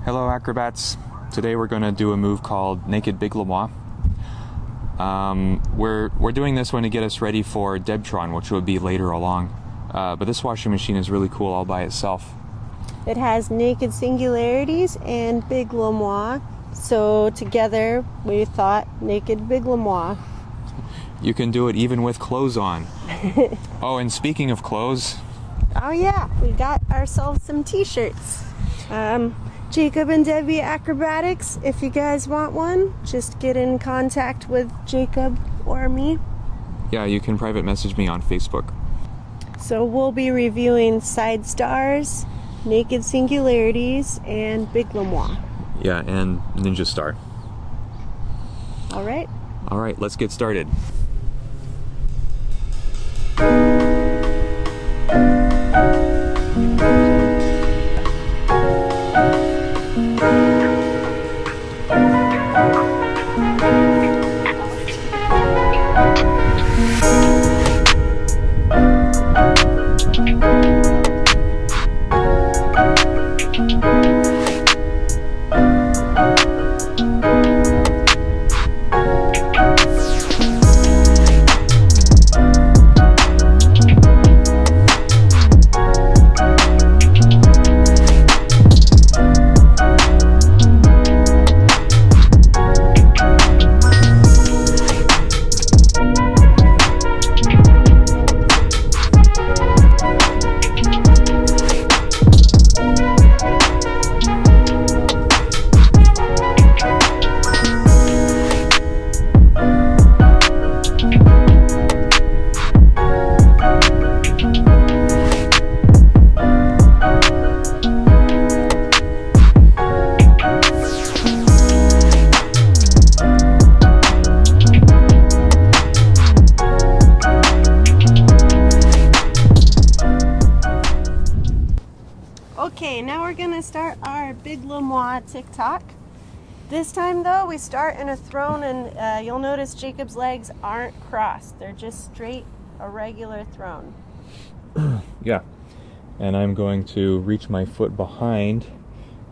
Hello acrobats. Today we're going to do a move called Naked Big Lemois. We're doing this one to get us ready for Debtron, which will be later along. But this washing machine is really cool all by itself. It has Naked Singularities and Big Lemois. So together we thought Naked Big Lemois. You can do it even with clothes on. Oh, and speaking of clothes. Oh yeah, we got ourselves some t-shirts. Jacob and Debbie Acrobatics. If you guys want one, just get in contact with Jacob or me. Yeah, you can private message me on Facebook. So we'll be reviewing Side Stars, Naked Singularities, and Big Lemois. Yeah, and Ninja Star. All right. All right, let's get started. Okay, now we're gonna start our Big Lemois TikTok. This time though, we start in a throne, and you'll notice Jacob's legs aren't crossed. They're just straight, a regular throne. Yeah, and I'm going to reach my foot behind,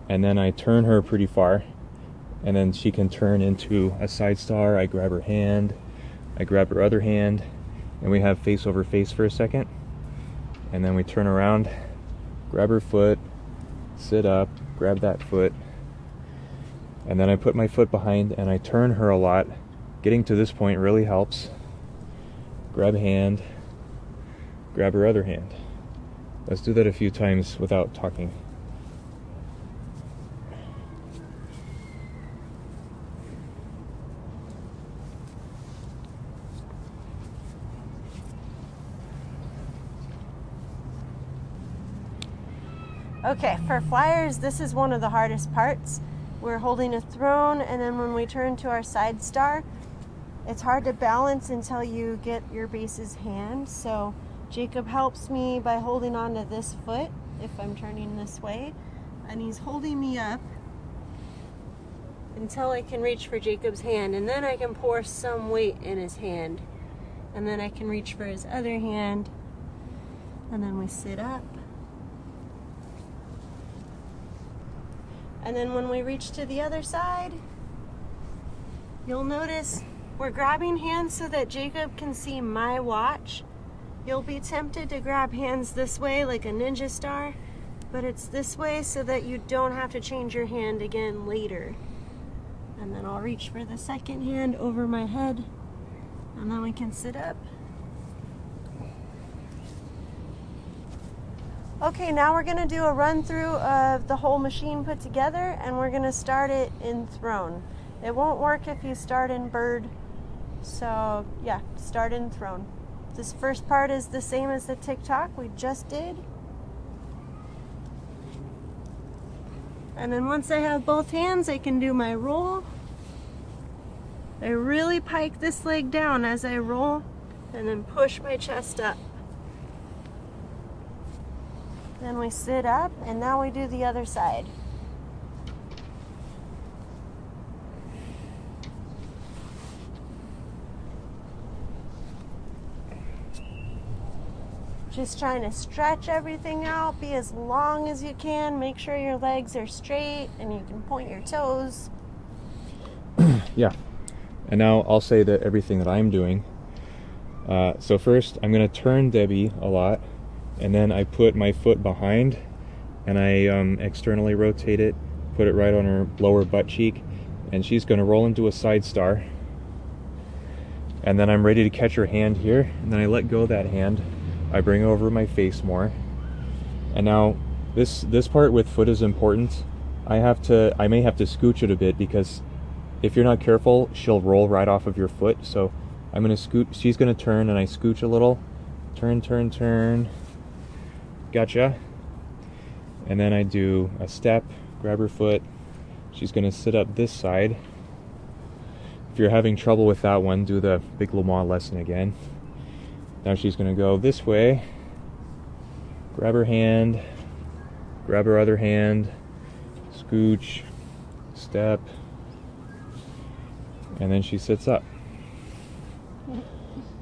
and then I turn her pretty far, and then she can turn into a side star. I grab her hand, I grab her other hand, and we have face over face for a second, and then we turn around, grab her foot, sit up, grab that foot, and then I put my foot behind and I turn her a lot. Getting to this point really helps. Grab a hand, grab her other hand. Let's do that a few times without talking. Okay, for flyers, this is one of the hardest parts. We're holding a throne, and then when we turn to our side star, it's hard to balance until you get your base's hand. So Jacob helps me by holding onto this foot if I'm turning this way, and he's holding me up until I can reach for Jacob's hand, and then I can pour some weight in his hand, and then I can reach for his other hand, and then we sit up. And then when we reach to the other side, you'll notice we're grabbing hands so that Jacob can see my watch. You'll be tempted to grab hands this way like a ninja star, but it's this way so that you don't have to change your hand again later. And then I'll reach for the second hand over my head, and then we can sit up. Okay, now we're going to do a run through of the whole machine put together, and we're going to start it in throne. It won't work if you start in bird, so yeah, start in throne. This first part is the same as the TikTok we just did. And then once I have both hands, I can do my roll. I really pike this leg down as I roll, and then push my chest up. Then we sit up, and now we do the other side. Just trying to stretch everything out, be as long as you can, make sure your legs are straight and you can point your toes. Yeah. And now I'll say that everything that I'm doing. So first I'm going to turn Debbie a lot, and then I put my foot behind and I externally rotate it, put it right on her lower butt cheek, and she's going to roll into a side star. And then I'm ready to catch her hand here, and then I let go of that hand. I bring over my face more. And now this part with foot is important. I may have to scooch it a bit, because if you're not careful, she'll roll right off of your foot. So I'm going to scoot, she's going to turn, and I scooch a little. Turn, turn, turn. Gotcha. And then I do a step, grab her foot. She's going to sit up this side. If you're having trouble with that one, do the Big Lamont lesson again. Now she's going to go this way. Grab her hand. Grab her other hand. Scooch. Step. And then she sits up.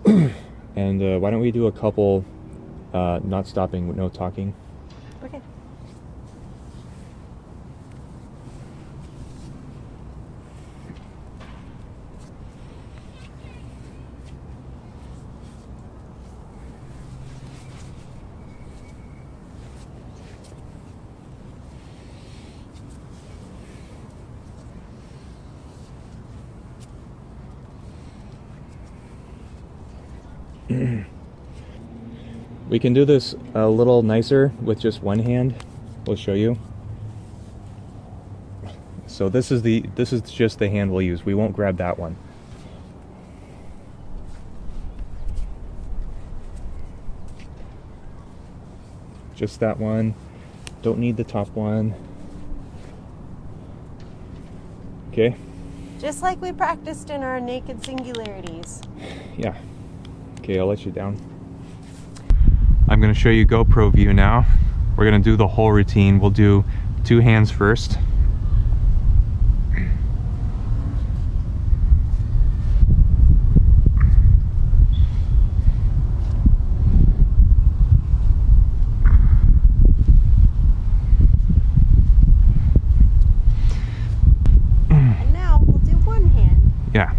And why don't we do a couple not stopping, no talking? Okay. We can do this a little nicer with just one hand. We'll show you. So this is just the hand we'll use. We won't grab that one. Just that one. Don't need the top one. Okay? Just like we practiced in our naked singularities. Yeah. Okay, I'll let you down. I'm going to show you GoPro view now. We're going to do the whole routine. We'll do 2 hands first. And now we'll do 1 hand. Yeah.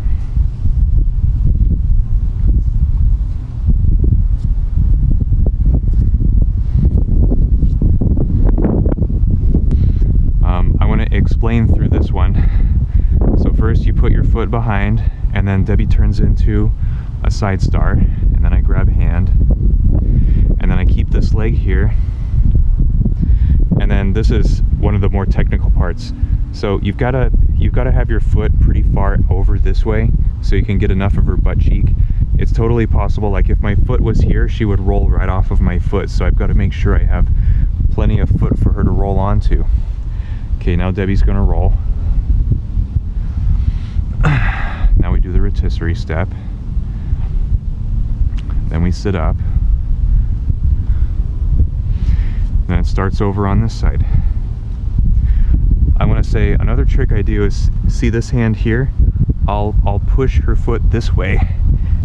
Explain through this one. So first you put your foot behind, and then Debbie turns into a side star, and then I grab hand, and then I keep this leg here, and then this is one of the more technical parts. So you've got to have your foot pretty far over this way so you can get enough of her butt cheek. It's totally possible, like if my foot was here, she would roll right off of my foot, so I've got to make sure I have plenty of foot for her to roll onto. Okay, now Debbie's gonna roll. Now we do the rotisserie step. Then we sit up. Then it starts over on this side. I want to say another trick I do is, see this hand here? I'll push her foot this way,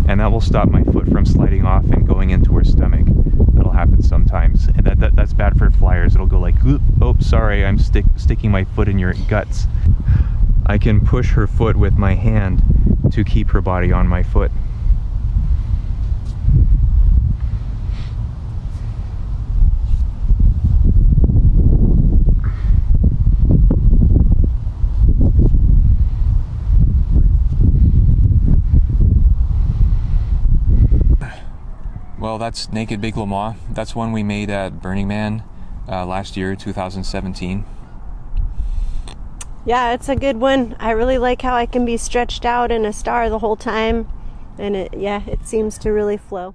and that will stop my foot from sliding off and going into her stomach. That'll happen sometimes, and that's bad for flyers. It'll go like, oh, sorry, I'm sticking my foot in your guts. I can push her foot with my hand to keep her body on my foot. Well, that's Naked Big Lamont. That's one we made at Burning Man last year, 2017. Yeah, it's a good one. I really like how I can be stretched out in a star the whole time, and it seems to really flow.